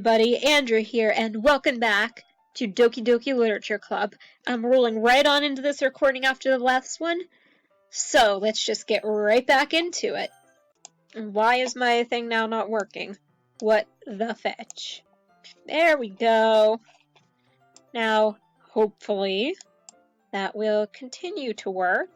everybody, Andrew here, and welcome back to Doki Doki Literature Club. I'm rolling right on into this recording after the last one, so let's just get right back into it. And why is my thing now not working? What the fetch? There we go. Now, hopefully, that will continue to work.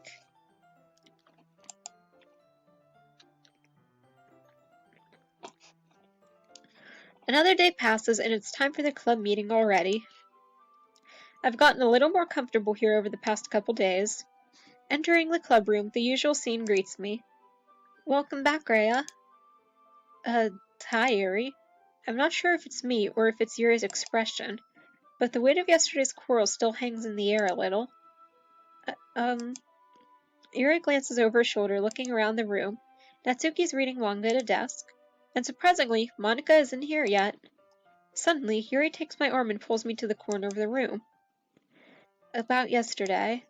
Another day passes and it's time for the club meeting already. I've gotten a little more comfortable here over the past couple days. Entering the club room, the usual scene greets me. Welcome back, Rhea. Hi, Yuri. I'm not sure if it's me or if it's Yuri's expression, but the weight of yesterday's quarrel still hangs in the air a little. Yuri glances over her shoulder, looking around the room. Natsuki's reading manga at a desk, and surprisingly, Monika isn't here yet. Suddenly, Yuri takes my arm and pulls me to the corner of the room. About yesterday.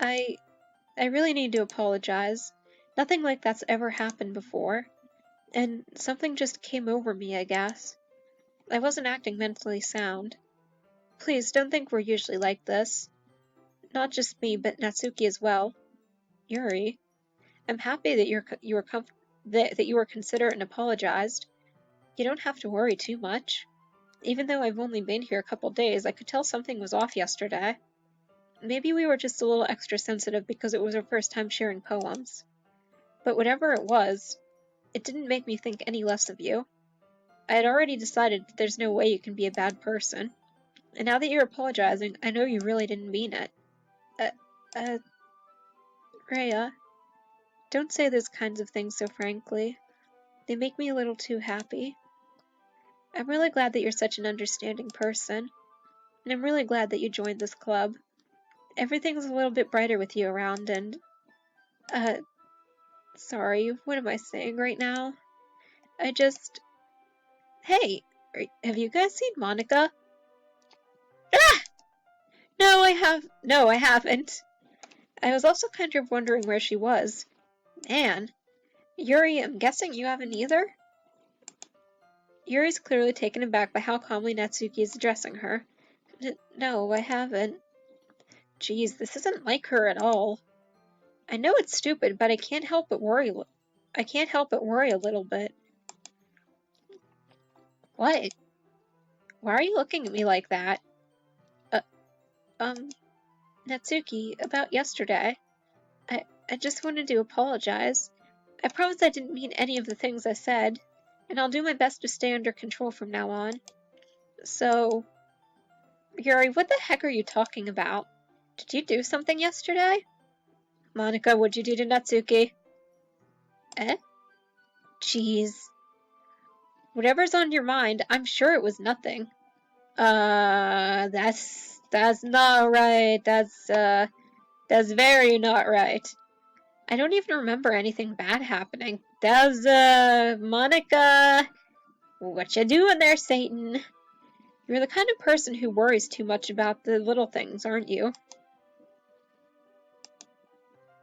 I really need to apologize. Nothing like that's ever happened before. And something just came over me, I guess. I wasn't acting mentally sound. Please, don't think we're usually like this. Not just me, but Natsuki as well. Yuri, I'm happy that you were considerate and apologized. You don't have to worry too much. Even though I've only been here a couple days, I could tell something was off yesterday. Maybe we were just a little extra sensitive because it was our first time sharing poems. But whatever it was, it didn't make me think any less of you. I had already decided that there's no way you can be a bad person. And now that you're apologizing, I know you really didn't mean it. Rhea, don't say those kinds of things so frankly. They make me a little too happy. I'm really glad that you're such an understanding person. And I'm really glad that you joined this club. Everything's a little bit brighter with you around and... Sorry, what am I saying right now? Hey, have you guys seen Monika? Ah! No, I haven't. I was also kind of wondering where she was. Man. Yuri, I'm guessing you haven't either? Yuri's clearly taken aback by how calmly Natsuki is addressing her. No, I haven't. Geez, this isn't like her at all. I know it's stupid, but I can't help but worry a little bit. What? Why are you looking at me like that? Natsuki, about yesterday. I just wanted to apologize. I promise I didn't mean any of the things I said, and I'll do my best to stay under control from now on. So, Yuri, what the heck are you talking about? Did you do something yesterday? Monika, what'd you do to Natsuki? Jeez. Whatever's on your mind, I'm sure it was nothing. That's not right. That's very not right. I don't even remember anything bad happening. Monika, what you doing there, Satan? You're the kind of person who worries too much about the little things, aren't you?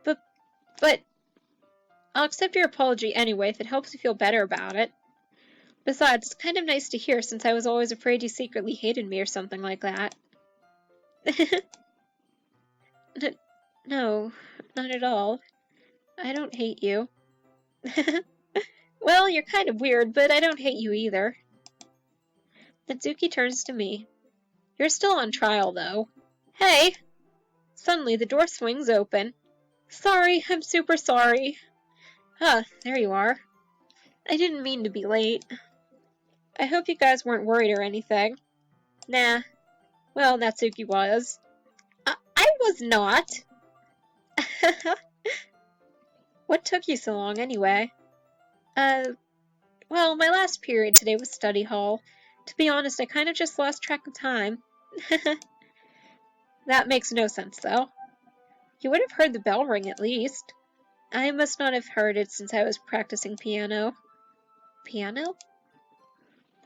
But I'll accept your apology anyway if it helps you feel better about it. Besides, it's kind of nice to hear since I was always afraid you secretly hated me or something like that. No, not at all. I don't hate you. Well, you're kind of weird, but I don't hate you either. Natsuki turns to me. You're still on trial, though. Hey! Suddenly, the door swings open. Sorry, I'm super sorry. There you are. I didn't mean to be late. I hope you guys weren't worried or anything. Nah. Well, Natsuki was. I was not! What took you so long, anyway? Well, my last period today was study hall. To be honest, I kind of just lost track of time. That makes no sense, though. You would have heard the bell ring at least. I must not have heard it since I was practicing piano. Piano?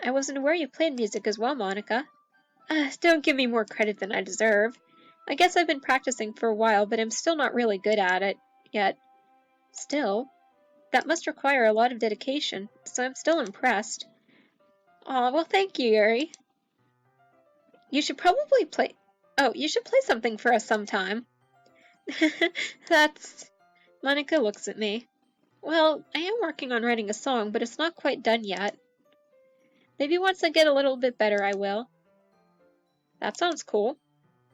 I wasn't aware you played music as well, Monika. Don't give me more credit than I deserve. I guess I've been practicing for a while, but I'm still not really good at it yet. Still, that must require a lot of dedication, so I'm still impressed. Aw, well thank you, Yuri. You should probably play... Oh, you should play something for us sometime. That's... Monika looks at me. Well, I am working on writing a song, but it's not quite done yet. Maybe once I get a little bit better, I will. That sounds cool.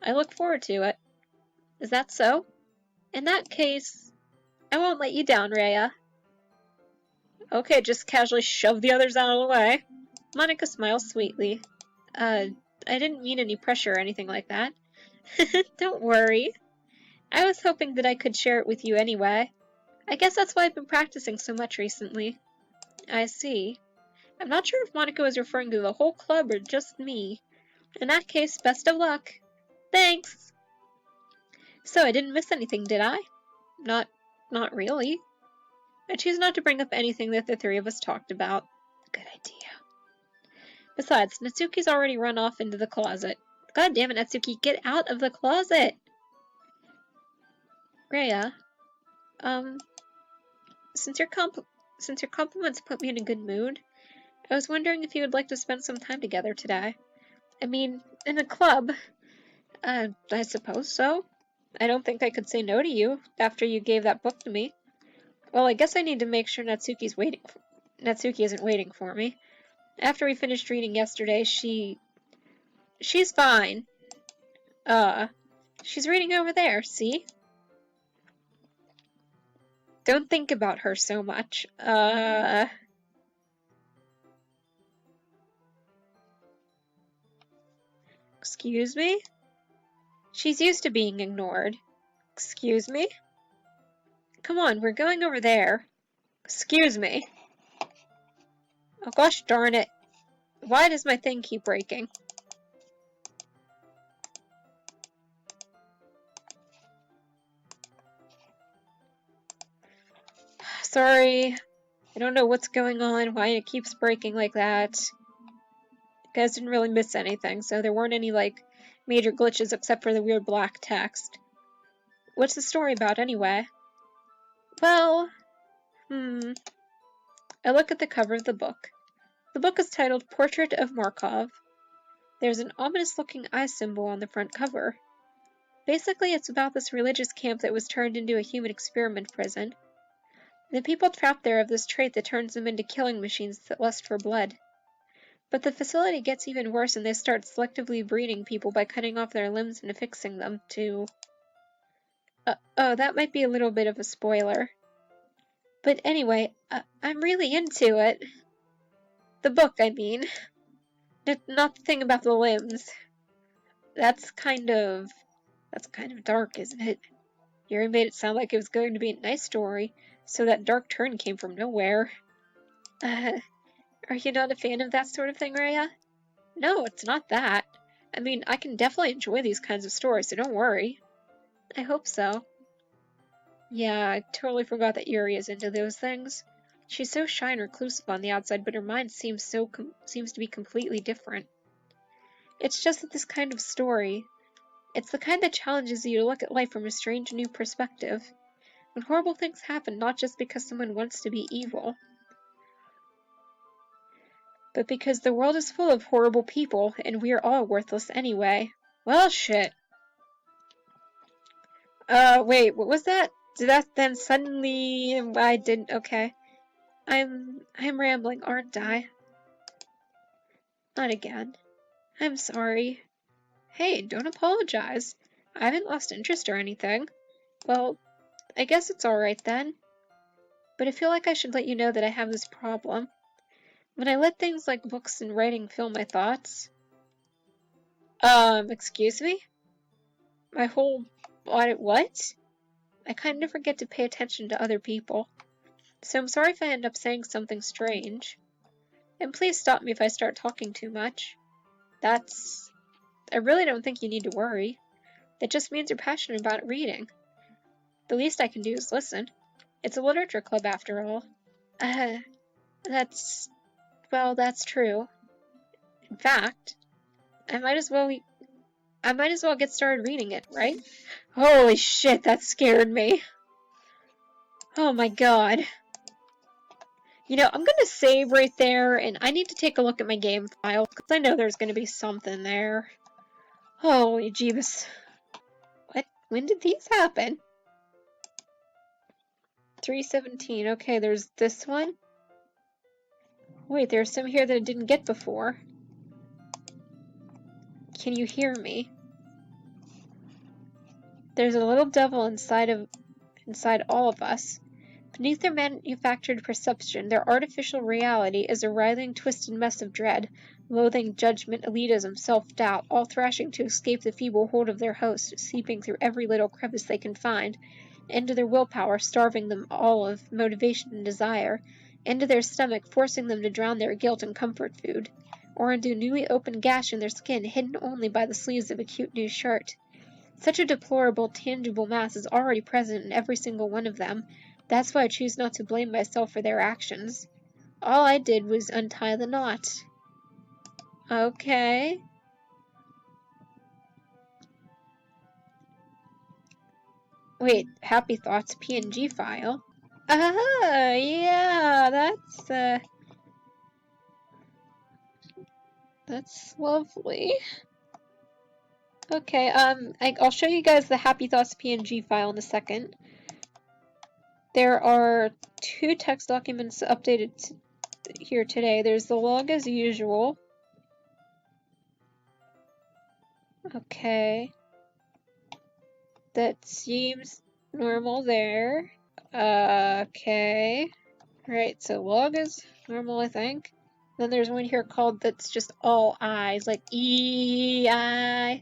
I look forward to it. Is that so? In that case, I won't let you down, Rhea. Okay, just casually shove the others out of the way. Monika smiles sweetly. I didn't mean any pressure or anything like that. Don't worry. I was hoping that I could share it with you anyway. I guess that's why I've been practicing so much recently. I see. I'm not sure if Monika was referring to the whole club or just me. In that case, best of luck. Thanks! So I didn't miss anything, did I? Not really. I choose not to bring up anything that the three of us talked about. Good idea. Besides, Natsuki's already run off into the closet. God damn it, Natsuki, get out of the closet! Rhea, since your compliments put me in a good mood, I was wondering if you would like to spend some time together today. I mean, in a club. I suppose so. I don't think I could say no to you after you gave that book to me. Well, I guess I need to make sure Natsuki isn't waiting for me. After we finished reading yesterday, she's fine. She's reading over there, see? Don't think about her so much. Excuse me? She's used to being ignored. Excuse me? Come on, we're going over there. Excuse me. Oh gosh darn it. Why does my thing keep breaking? Sorry. I don't know what's going on, why it keeps breaking like that. You guys didn't really miss anything, so there weren't any, like, major glitches except for the weird black text. What's the story about, anyway? Well, I look at the cover of the book. The book is titled Portrait of Markov. There's an ominous-looking eye symbol on the front cover. Basically, it's about this religious camp that was turned into a human experiment prison. The people trapped there have this trait that turns them into killing machines that lust for blood. But the facility gets even worse and they start selectively breeding people by cutting off their limbs and affixing them to... oh, that might be a little bit of a spoiler. But anyway, I'm really into it. The book, I mean. Not the thing about the limbs. That's kind of dark, isn't it? Yuri made it sound like it was going to be a nice story, so that dark turn came from nowhere. Are you not a fan of that sort of thing, Rhea? No, it's not that. I mean, I can definitely enjoy these kinds of stories, so don't worry. I hope so. Yeah, I totally forgot that Yuri is into those things. She's so shy and reclusive on the outside, but her mind seems to be completely different. It's just that this kind of story, it's the kind that challenges you to look at life from a strange new perspective. When horrible things happen, not just because someone wants to be evil, but because the world is full of horrible people, and we are all worthless anyway. Well, shit. Wait, what was that? Did that then suddenly... I didn't... Okay. I'm rambling, aren't I? Not again. I'm sorry. Hey, don't apologize. I haven't lost interest or anything. Well, I guess it's alright then. But I feel like I should let you know that I have this problem. When I let things like books and writing fill my thoughts... excuse me? My whole... What? I kind of forget to pay attention to other people. So I'm sorry if I end up saying something strange. And please stop me if I start talking too much. I really don't think you need to worry. That just means you're passionate about reading. The least I can do is listen. It's a literature club after all. That's true. In fact, I might as well get started reading it, right? Holy shit, that scared me. Oh my god. You know, I'm gonna save right there, and I need to take a look at my game file, because I know there's gonna be something there. Holy Jeebus. What? When did these happen? 317. Okay, there's this one. Wait, there's some here that I didn't get before. Can you hear me? There's a little devil inside all of us. Beneath their manufactured perception, their artificial reality is a writhing, twisted mess of dread, loathing, judgment, elitism, self-doubt, all thrashing to escape the feeble hold of their host, seeping through every little crevice they can find, into their willpower, starving them all of motivation and desire, into their stomach, forcing them to drown their guilt in comfort food, or into a newly opened gash in their skin, hidden only by the sleeves of a cute new shirt. Such a deplorable, tangible mass is already present in every single one of them. That's why I choose not to blame myself for their actions. All I did was untie the knot. Okay. Wait, Happy Thoughts PNG file? Ah, yeah, that's lovely. Okay, I'll show you guys the Happy Thoughts PNG file in a second. There are 2 text documents updated here today. There's the log as usual. Okay. That seems normal there. Okay. Right, so log is normal, I think. Then there's one here called that's just all I's, like E-I.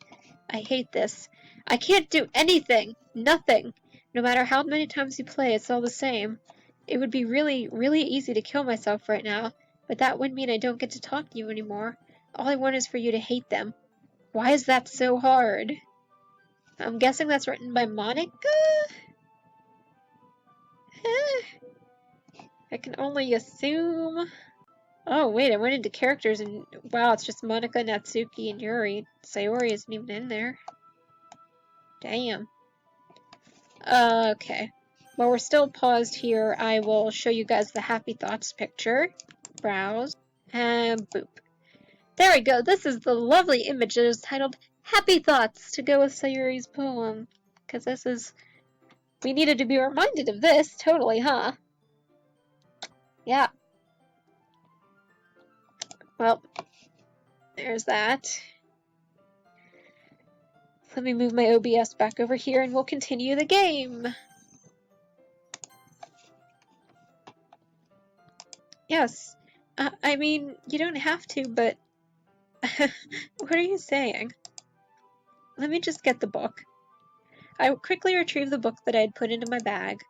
I hate this. I can't do anything. Nothing. No matter how many times you play, it's all the same. It would be really, really easy to kill myself right now, but that wouldn't mean I don't get to talk to you anymore. All I want is for you to hate them. Why is that so hard? I'm guessing that's written by Monika? I can only assume. Oh, wait, I went into characters and wow, it's just Monika, Natsuki, and Yuri. Sayori isn't even in there. Damn. Okay. While we're still paused here, I will show you guys the Happy Thoughts picture. Browse. And boop. There we go. This is the lovely image that is titled Happy Thoughts to go with Sayori's poem. Because this is... We needed to be reminded of this, totally, huh? Yeah. Well, there's that. Let me move my OBS back over here and we'll continue the game. Yes. I mean, you don't have to, but... What are you saying? Let me just get the book. I quickly retrieved the book that I had put into my bag.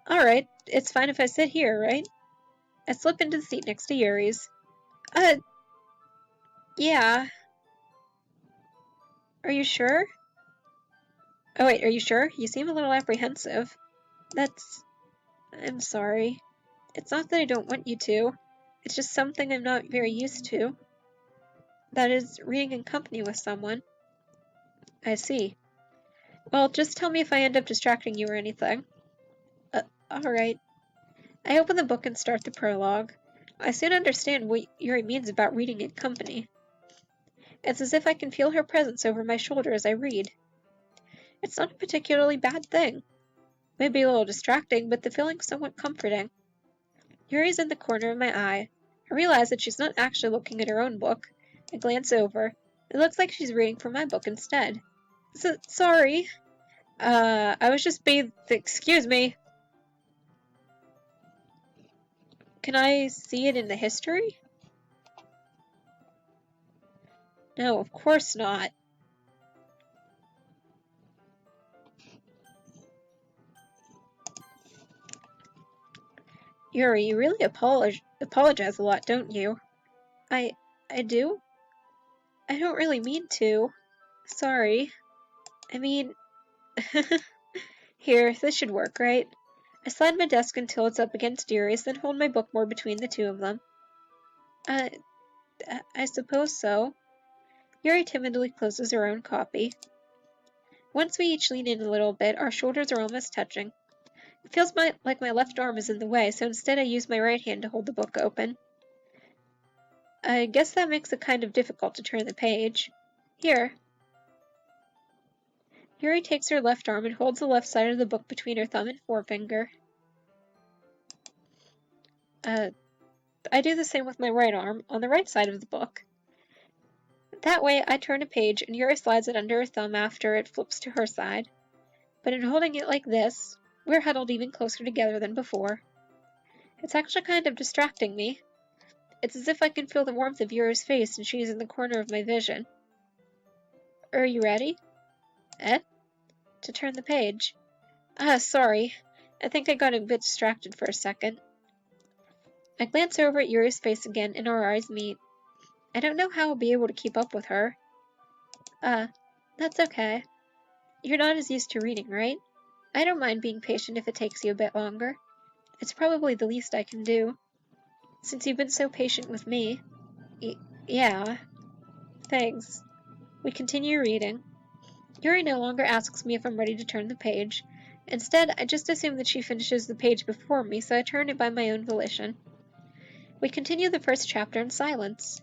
Alright, it's fine if I sit here, right? I slip into the seat next to Yuri's. Yeah. Are you sure? Oh wait, are you sure? You seem a little apprehensive. I'm sorry. It's not that I don't want you to. It's just something I'm not very used to. That is, reading in company with someone. I see. Well, just tell me if I end up distracting you or anything. Alright. I open the book and start the prologue. I soon understand what Yuri means about reading in company. It's as if I can feel her presence over my shoulder as I read. It's not a particularly bad thing. Maybe a little distracting, but the feeling's somewhat comforting. Yuri's in the corner of my eye. I realize that she's not actually looking at her own book. I glance over. It looks like she's reading from my book instead. Sorry. I was just excuse me. Can I see it in the history? No, of course not. Yuri, you really apologize a lot, don't you? I do? I don't really mean to. Sorry. I mean... Here, this should work, right? I slide my desk until it's up against Yuri's, then hold my book more between the two of them. I suppose so. Yuri timidly closes her own copy. Once we each lean in a little bit, our shoulders are almost touching. It feels like my left arm is in the way, so instead I use my right hand to hold the book open. I guess that makes it kind of difficult to turn the page. Here. Yuri takes her left arm and holds the left side of the book between her thumb and forefinger. I do the same with my right arm, on the right side of the book. That way, I turn a page and Yuri slides it under her thumb after it flips to her side. But in holding it like this, we're huddled even closer together than before. It's actually kind of distracting me. It's as if I can feel the warmth of Yuri's face and she's in the corner of my vision. Are you ready? To turn the page. Sorry. I think I got a bit distracted for a second. I glance over at Yuri's face again and our eyes meet. I don't know how I'll be able to keep up with her. That's okay. You're not as used to reading, right? I don't mind being patient if it takes you a bit longer. It's probably the least I can do. Since you've been so patient with me. Yeah. Thanks. We continue reading. Yuri no longer asks me if I'm ready to turn the page. Instead, I just assume that she finishes the page before me, so I turn it by my own volition. We continue the first chapter in silence.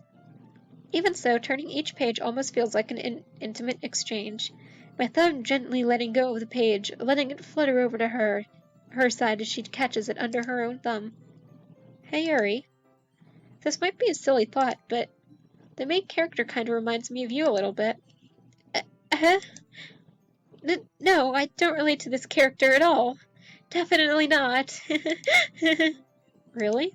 Even so, turning each page almost feels like an intimate exchange. My thumb gently letting go of the page, letting it flutter over to her side as she catches it under her own thumb. Hey, Yuri. This might be a silly thought, but the main character kind of reminds me of you a little bit. No, I don't relate to this character at all. Definitely not. Really?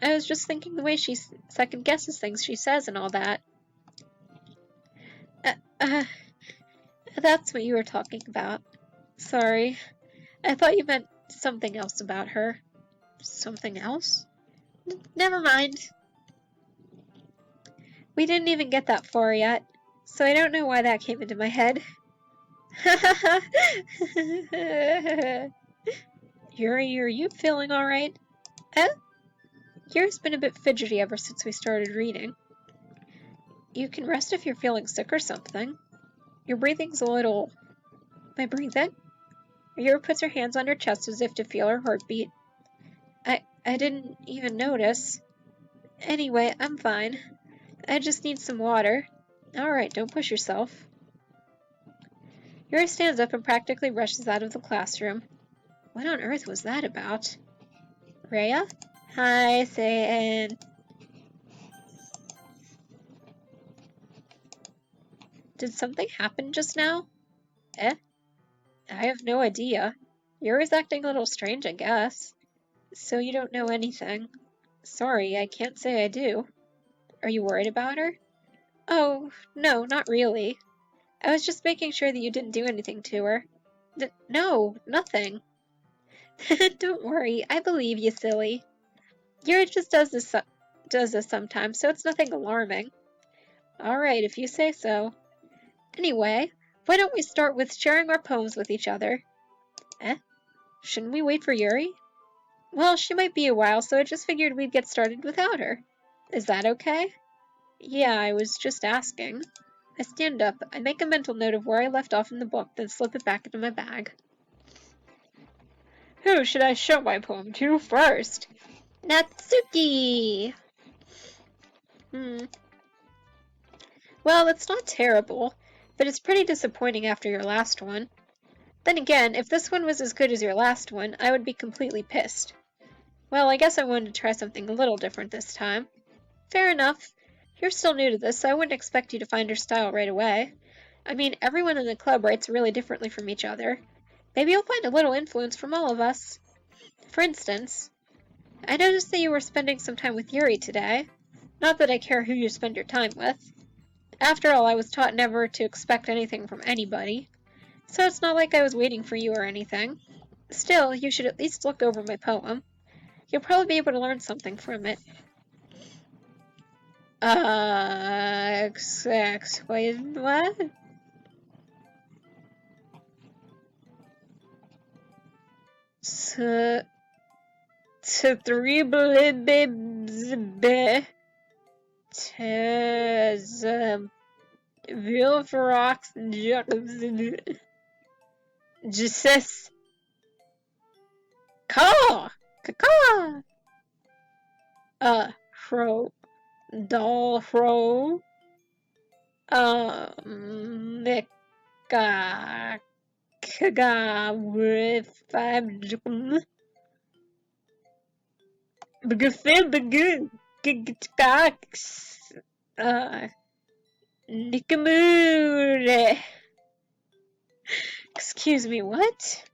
I was just thinking the way she second guesses things she says and all that. That's what you were talking about. Sorry. I thought you meant something else about her. Something else? Never mind. We didn't even get that far yet, so I don't know why that came into my head. Yuri, are you feeling alright? Yuri's been a bit fidgety ever since we started reading. You can rest if you're feeling sick or something. Your breathing's a little... My breathing? Yuri puts her hands on her chest as if to feel her heartbeat. I didn't even notice. Anyway, I'm fine. I just need some water. Alright, don't push yourself. Yuri stands up and practically rushes out of the classroom. What on earth was that about? Rhea? Hi, Satan. Did something happen just now? I have no idea. Yuri's acting a little strange, I guess. So you don't know anything. Sorry, I can't say I do. Are you worried about her? Oh, no, not really. I was just making sure that you didn't do anything to her. No, nothing. Don't worry, I believe you, silly. Yuri just does this sometimes, so it's nothing alarming. Alright, if you say so. Anyway, why don't we start with sharing our poems with each other? Shouldn't we wait for Yuri? Well, she might be a while, so I just figured we'd get started without her. Is that okay? Yeah, I was just asking. I stand up, I make a mental note of where I left off in the book, then slip it back into my bag. Who should I show my poem to first? Natsuki! Well, it's not terrible, but it's pretty disappointing after your last one. Then again, if this one was as good as your last one, I would be completely pissed. Well, I guess I wanted to try something a little different this time. Fair enough. You're still new to this, so I wouldn't expect you to find your style right away. I mean, everyone in the club writes really differently from each other. Maybe you'll find a little influence from all of us. For instance, I noticed that you were spending some time with Yuri today. Not that I care who you spend your time with. After all, I was taught never to expect anything from anybody. So it's not like I was waiting for you or anything. Still, you should at least look over my poem. You'll probably be able to learn something from it. Wait, what? Vilfrox Jesus. Caw! Caw! Fro. Doll fro. Mika. Kaga. With 5. Nikamure. Excuse me, what?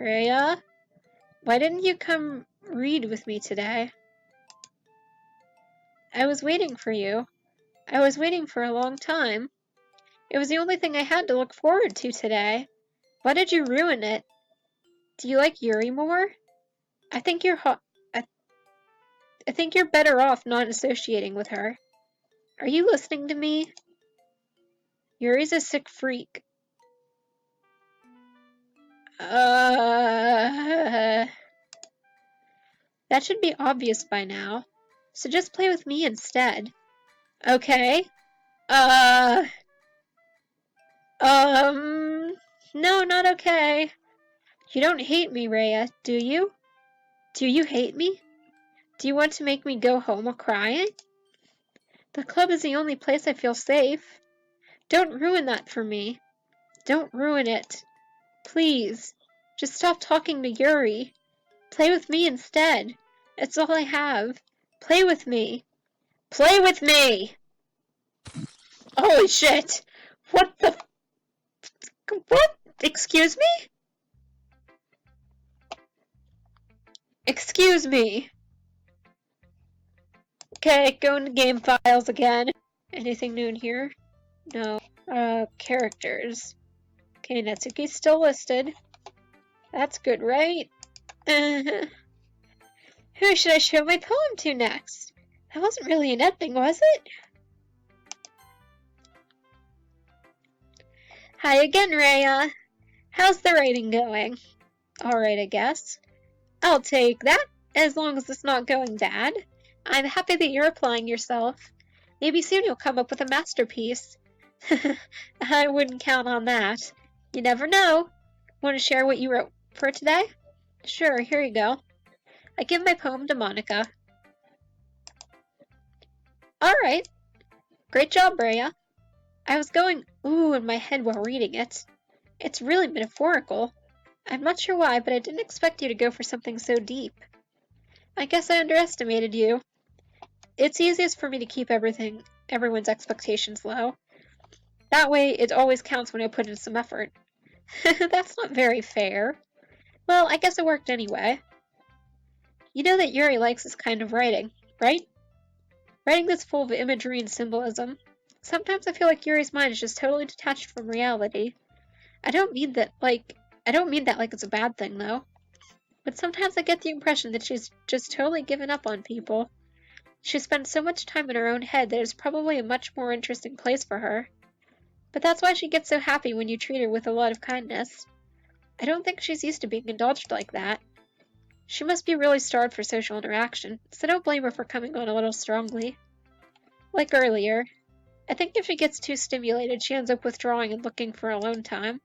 Rhea? Why didn't you come read with me today? I was waiting for you. I was waiting for a long time. It was the only thing I had to look forward to today. Why did you ruin it? Do you like Yuri more? I think you're I think you're better off not associating with her. Are you listening to me? Yuri's a sick freak. That should be obvious by now. So just play with me instead. Okay. No, not okay. You don't hate me, Rhea, do you? Do you hate me? Do you want to make me go home crying? The club is the only place I feel safe. Don't ruin that for me. Don't ruin it. Please. Just stop talking to Yuri. Play with me instead. It's all I have. Play with me. Play with me! Holy shit! What the what? Excuse me? Excuse me. Okay, go into game files again. Anything new in here? No. Characters. Okay, Natsuki's still listed. That's good, right? Who should I show my poem to next? That wasn't really an ending, was it? Hi again, Rhea. How's the writing going? Alright, I guess. I'll take that, as long as it's not going bad. I'm happy that you're applying yourself. Maybe soon you'll come up with a masterpiece. I wouldn't count on that. You never know. Want to share what you wrote for today? Sure, here you go. I give my poem to Monika. Alright. Great job, Rhea. I was going ooh in my head while reading it. It's really metaphorical. I'm not sure why, but I didn't expect you to go for something so deep. I guess I underestimated you. It's easiest for me to keep everyone's expectations low. That way, it always counts when I put in some effort. That's not very fair. Well, I guess it worked anyway. You know that Yuri likes this kind of writing, right? Writing that's full of imagery and symbolism. Sometimes I feel like Yuri's mind is just totally detached from reality. I don't mean that like it's a bad thing, though. But sometimes I get the impression that she's just totally given up on people. She spends so much time in her own head that it's probably a much more interesting place for her. But that's why she gets so happy when you treat her with a lot of kindness. I don't think she's used to being indulged like that. She must be really starved for social interaction, so don't blame her for coming on a little strongly. Like earlier, I think if she gets too stimulated, she ends up withdrawing and looking for alone time.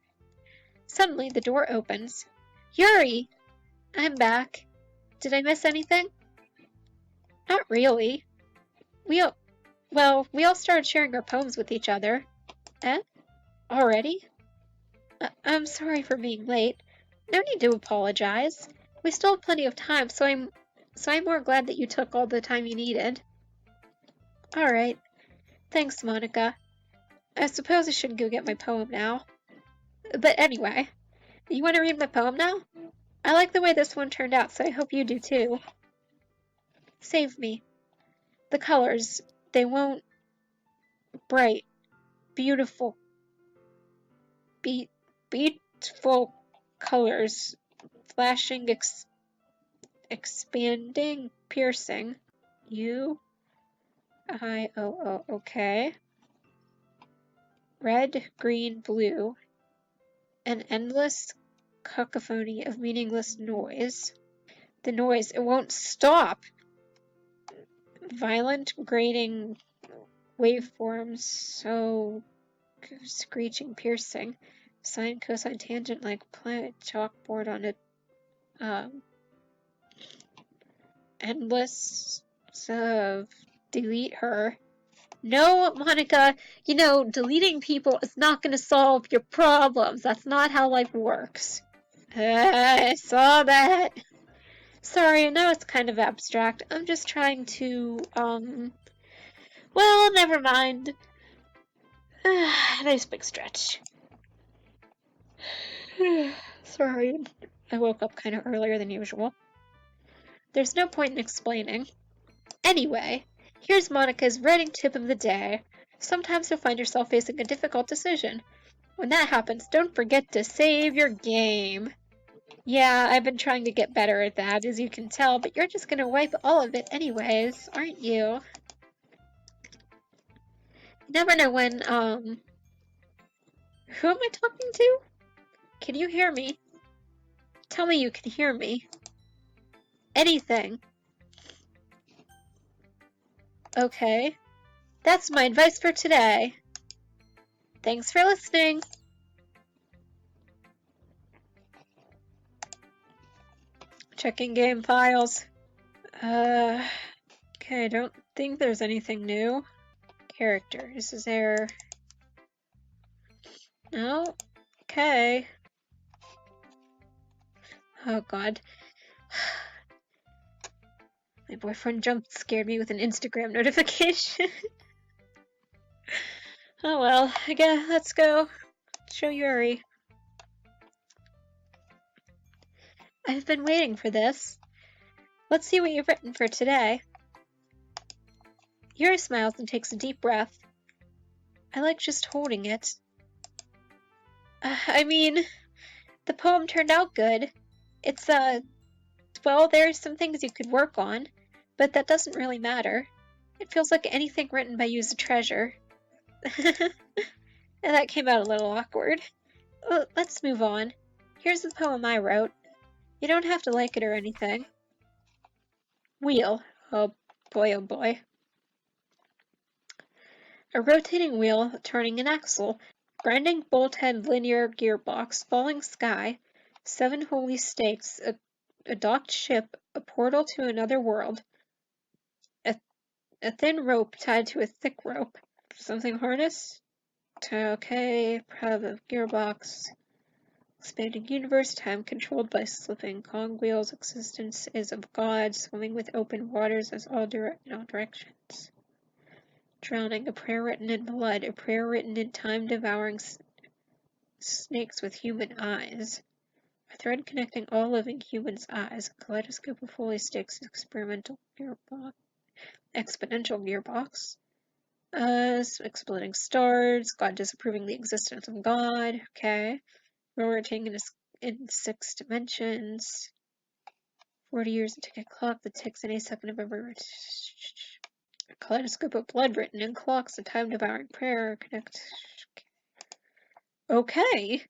Suddenly, the door opens. Yuri! I'm back. Did I miss anything? Not really. We all started sharing our poems with each other. Eh? Already? I'm sorry for being late. No need to apologize. We still have plenty of time, so I'm more glad that you took all the time you needed. Alright. Thanks, Monika. I suppose I should go get my poem now. But anyway, you want to read my poem now? I like the way this one turned out, so I hope you do too. Save me. The colors, they won't... Bright. Beautiful. Beautiful colors. Flashing, expanding, piercing. U-I-O-O, okay. Red, green, blue. An endless cacophony of meaningless noise. The noise, it won't stop! Violent, grating waveforms, so screeching, piercing, sine, cosine, tangent, like planet chalkboard on a endless of delete her. No, Monika, you know, deleting people is not going to solve your problems. That's not how life works. I saw that. Sorry, I know it's kind of abstract. I'm just trying to, well, never mind. Nice big stretch. Sorry, I woke up kind of earlier than usual. There's no point in explaining. Anyway, here's Monika's writing tip of the day. Sometimes you'll find yourself facing a difficult decision. When that happens, don't forget to save your game. Yeah, I've been trying to get better at that, as you can tell, but you're just gonna wipe all of it anyways, aren't you? You never know when, who am I talking to? Can you hear me? Tell me you can hear me. Anything. Okay. That's my advice for today. Thanks for listening. Checking game files. Okay, I don't think there's anything new. Characters, is there... No? Okay. Oh god. My boyfriend scared me with an Instagram notification. Oh well, again, let's go. Show Yuri. I've been waiting for this. Let's see what you've written for today. Yuri smiles and takes a deep breath. I like just holding it. I mean, the poem turned out good. It's, well, there's some things you could work on, but that doesn't really matter. It feels like anything written by you's a treasure. And that came out a little awkward. Let's move on. Here's the poem I wrote. You don't have to like it or anything. Wheel. Oh boy, oh boy. A rotating wheel turning an axle. Grinding bolt-head linear gearbox. Falling sky. 7 holy stakes. A docked ship. A portal to another world. A thin rope tied to a thick rope. Something harness? Okay, prob of gearbox. Expanding universe, time controlled by slipping cogwheels, existence is of God, swimming with open waters in all directions. Drowning, a prayer written in blood, a prayer written in time devouring snakes with human eyes. A thread connecting all living humans' eyes, a kaleidoscope of holy sticks, exponential gearbox. Exploding stars, God disapproving the existence of God, okay. Rotating in 6 dimensions. 40 years a ticket clock that ticks any second of every... A kaleidoscope of blood written in clocks, a time-devouring prayer, connect... Okay.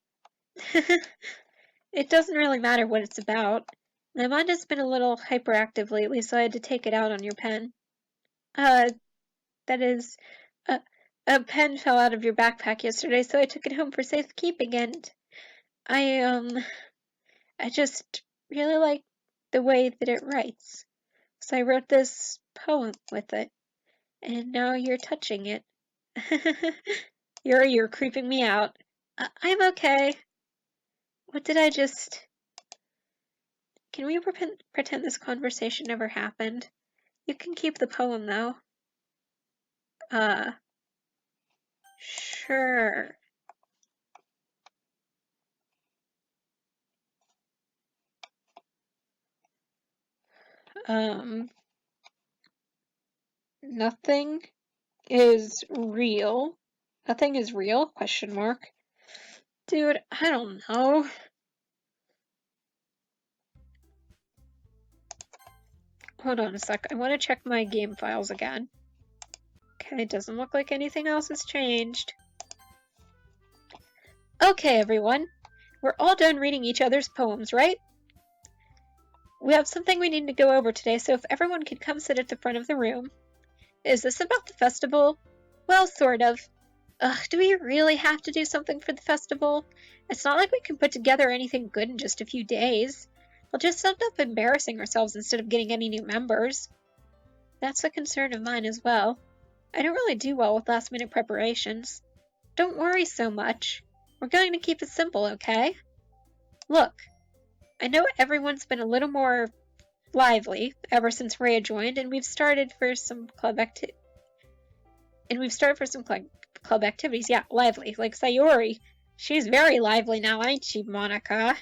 It doesn't really matter what it's about. My mind has been a little hyperactive lately, so I had to take it out on your pen. That is, a pen fell out of your backpack yesterday, so I took it home for safekeeping, and I just really like the way that it writes. So I wrote this poem with it, and now you're touching it. You're creeping me out. I'm okay. What did I just... Can we pretend this conversation never happened? You can keep the poem, though. Sure. Nothing is real. Nothing is real? Question mark. Dude, I don't know. Hold on a sec. I want to check my game files again. Okay, doesn't look like anything else has changed. Okay, everyone. We're all done reading each other's poems, right? We have something we need to go over today, so if everyone could come sit at the front of the room. Is this about the festival? Well, sort of. Ugh, do we really have to do something for the festival? It's not like we can put together anything good in just a few days. We'll just end up embarrassing ourselves instead of getting any new members. That's a concern of mine as well. I don't really do well with last-minute preparations. Don't worry so much. We're going to keep it simple, okay? Look, I know everyone's been a little more lively ever since Rhea joined, and we've started for some club activities. Yeah, lively, like Sayori. She's very lively now, ain't she, Monika?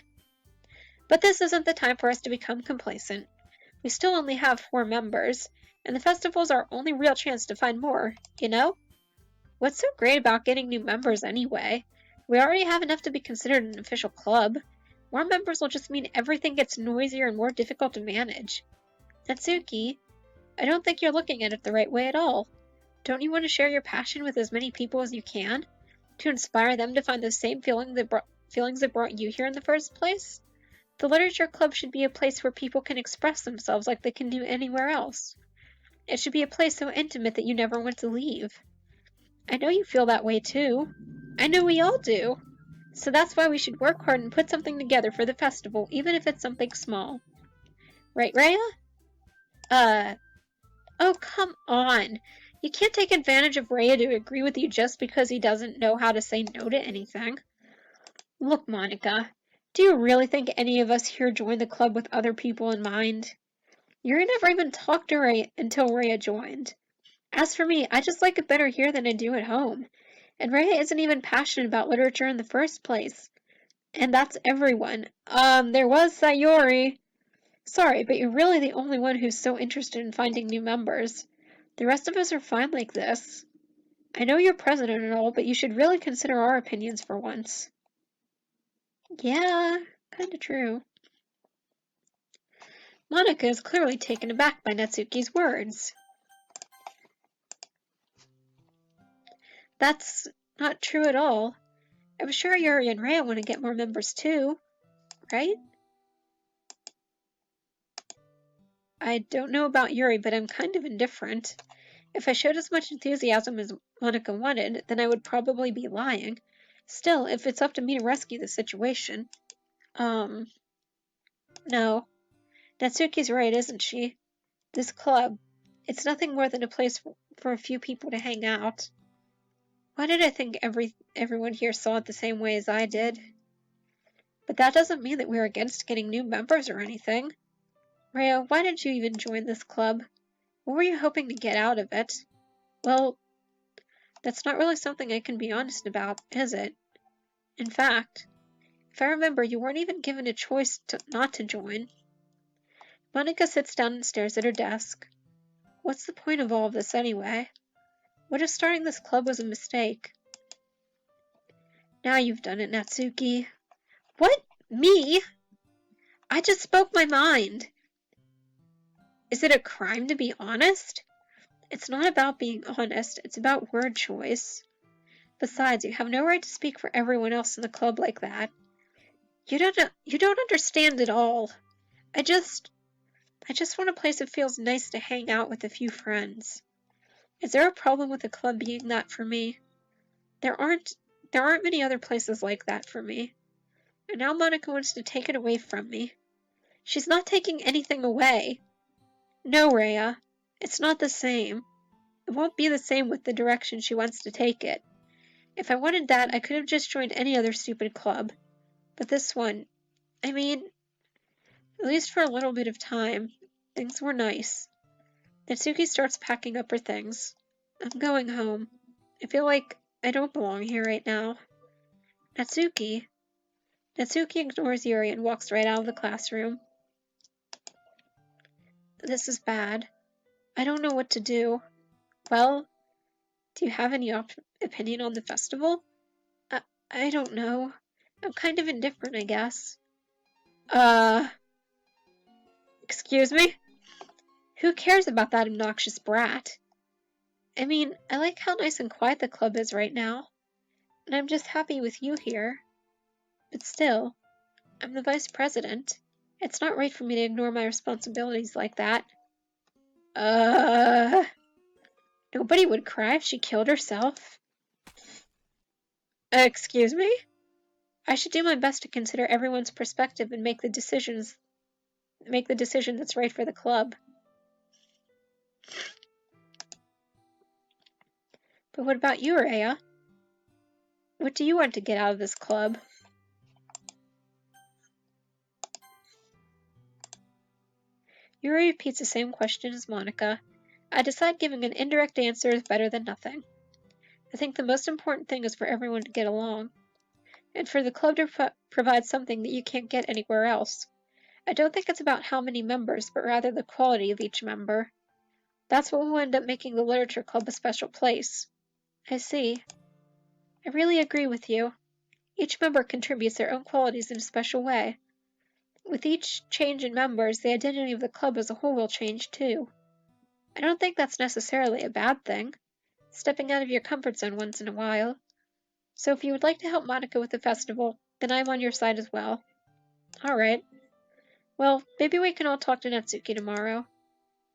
But this isn't the time for us to become complacent. We still only have 4 members, and the festival's our only real chance to find more, you know? What's so great about getting new members anyway? We already have enough to be considered an official club. More members will just mean everything gets noisier and more difficult to manage. Natsuki, I don't think you're looking at it the right way at all. Don't you want to share your passion with as many people as you can? To inspire them to find the same feelings that brought you here in the first place? The Literature Club should be a place where people can express themselves like they can do anywhere else. It should be a place so intimate that you never want to leave. I know you feel that way too. I know we all do. So that's why we should work hard and put something together for the festival, even if it's something small. Right, Rhea? Oh, come on. You can't take advantage of Rhea to agree with you just because he doesn't know how to say no to anything. Look, Monika, do you really think any of us here joined the club with other people in mind? Yuri never even talked to Rhea until Rhea joined. As for me, I just like it better here than I do at home. And Rhea isn't even passionate about literature in the first place. And that's everyone. There was Sayori. Sorry, but you're really the only one who's so interested in finding new members. The rest of us are fine like this. I know you're president and all, but you should really consider our opinions for once. Yeah, kinda true. Monika is clearly taken aback by Natsuki's words. That's not true at all. I'm sure Yuri and Rhea want to get more members too, right? I don't know about Yuri, but I'm kind of indifferent. If I showed as much enthusiasm as Monika wanted, then I would probably be lying. Still, if it's up to me to rescue the situation. No. Natsuki's right, isn't she? This club, it's nothing more than a place for a few people to hang out. Why did I think everyone here saw it the same way as I did? But that doesn't mean that we're against getting new members or anything. Rhea, why did you even join this club? What were you hoping to get out of it? Well, that's not really something I can be honest about, is it? In fact, if I remember, you weren't even given a choice not to join. Monika sits down and stares at her desk. What's the point of all of this anyway? What if starting this club was a mistake? Now you've done it, Natsuki. What? Me? I just spoke my mind. Is it a crime to be honest? It's not about being honest, it's about word choice. Besides, you have no right to speak for everyone else in the club like that. You don't understand at all. I just want a place that feels nice to hang out with a few friends. Is there a problem with the club being that for me? There aren't many other places like that for me. And now Monika wants to take it away from me. She's not taking anything away. No, Rhea. It's not the same. It won't be the same with the direction she wants to take it. If I wanted that, I could have just joined any other stupid club. But this one, I mean, at least for a little bit of time, things were nice. Natsuki starts packing up her things. I'm going home. I feel like I don't belong here right now. Natsuki? Natsuki ignores Yuri and walks right out of the classroom. This is bad. I don't know what to do. Well, do you have any opinion on the festival? I don't know. I'm kind of indifferent, I guess. Excuse me? Who cares about that obnoxious brat? I mean, I like how nice and quiet the club is right now. And I'm just happy with you here. But still, I'm the vice president. It's not right for me to ignore my responsibilities like that. Nobody would cry if she killed herself. Excuse me? I should do my best to consider everyone's perspective and make the decision that's right for the club. But what about you, Rhea? What do you want to get out of this club? Yuri repeats the same question as Monika. I decide giving an indirect answer is better than nothing. I think the most important thing is for everyone to get along, and for the club to provide something that you can't get anywhere else. I don't think it's about how many members, but rather the quality of each member. That's what will end up making the literature club a special place. I see. I really agree with you. Each member contributes their own qualities in a special way. With each change in members, the identity of the club as a whole will change too. I don't think that's necessarily a bad thing, stepping out of your comfort zone once in a while. So if you would like to help Monika with the festival, then I'm on your side as well. Alright. Well, maybe we can all talk to Natsuki tomorrow.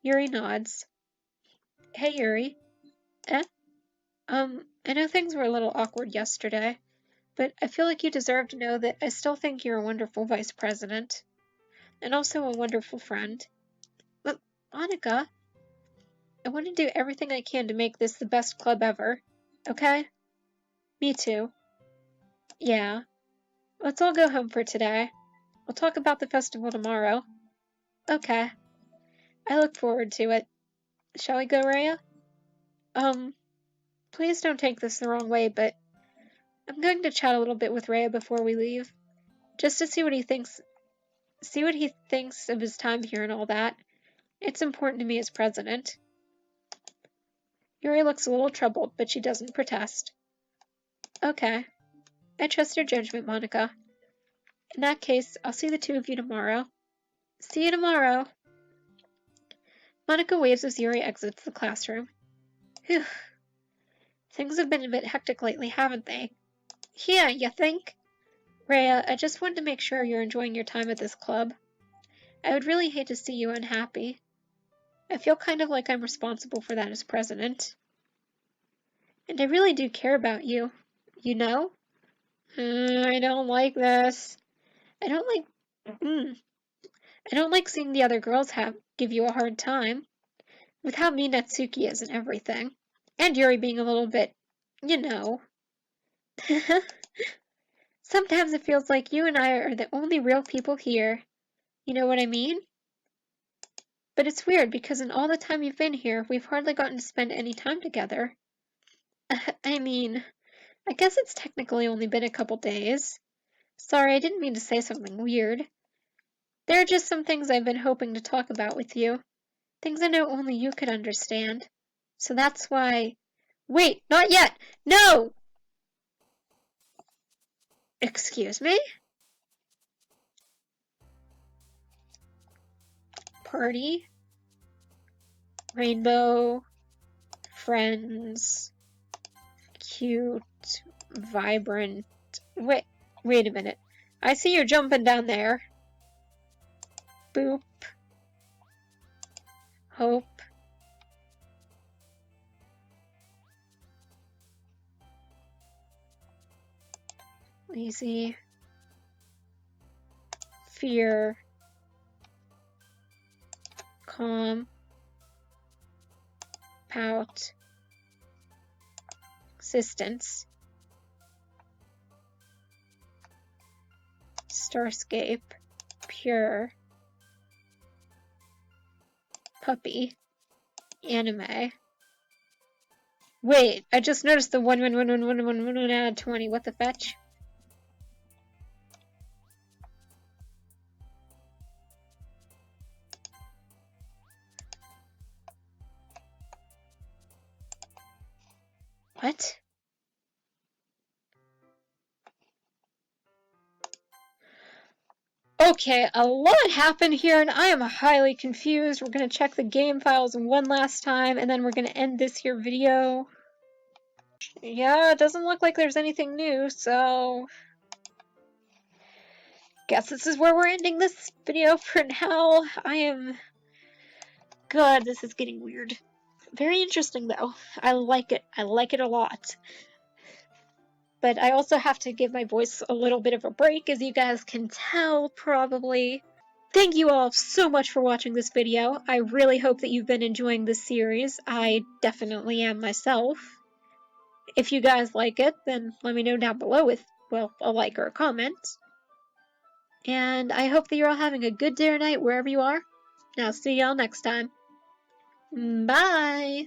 Yuri nods. Hey, Yuri. Eh? I know things were a little awkward yesterday, but I feel like you deserve to know that I still think you're a wonderful vice president. And also a wonderful friend. But, Monika, I want to do everything I can to make this the best club ever. Okay? Me too. Yeah. Let's all go home for today. We'll talk about the festival tomorrow. Okay. I look forward to it. Shall we go, Rhea? Please don't take this the wrong way, but I'm going to chat a little bit with Rhea before we leave. Just to see what he thinks of his time here and all that. It's important to me as president. Yuri looks a little troubled, but she doesn't protest. Okay. I trust your judgment, Monika. In that case, I'll see the two of you tomorrow. See you tomorrow. Monika waves as Yuri exits the classroom. Whew. Things have been a bit hectic lately, haven't they? Yeah, you think? Rhea, I just wanted to make sure you're enjoying your time at this club. I would really hate to see you unhappy. I feel kind of like I'm responsible for that as president. And I really do care about you. You know? I don't like this. I don't like seeing the other girls give you a hard time. With how mean Natsuki is and everything. And Yuri being a little bit, you know. Sometimes it feels like you and I are the only real people here. You know what I mean? But it's weird because in all the time you've been here, we've hardly gotten to spend any time together. I mean, I guess it's technically only been a couple days. Sorry, I didn't mean to say something weird. There are just some things I've been hoping to talk about with you. Things I know only you could understand. So that's why... Wait, not yet! No! Excuse me? Party? Rainbow? Friends? Cute? Vibrant? Wait a minute. I see you jumping down there. Boop. Hope. Lazy. Fear. Calm. Pout. Existence. Starscape. Pure. Puppy. Anime. Wait, I just noticed the 1 out of 20. What the fetch? What? Okay, a lot happened here and I am highly confused. We're gonna check the game files one last time and then we're gonna end this here video. Yeah, it doesn't look like there's anything new, so... Guess this is where we're ending this video for now. God, this is getting weird. Very interesting though. I like it. I like it a lot. but I also have to give my voice a little bit of a break, as you guys can tell, probably. Thank you all so much for watching this video. I really hope that you've been enjoying this series. I definitely am myself. If you guys like it, then let me know down below with, well, a like or a comment. And I hope that you're all having a good day or night wherever you are. And I'll see y'all next time. Bye!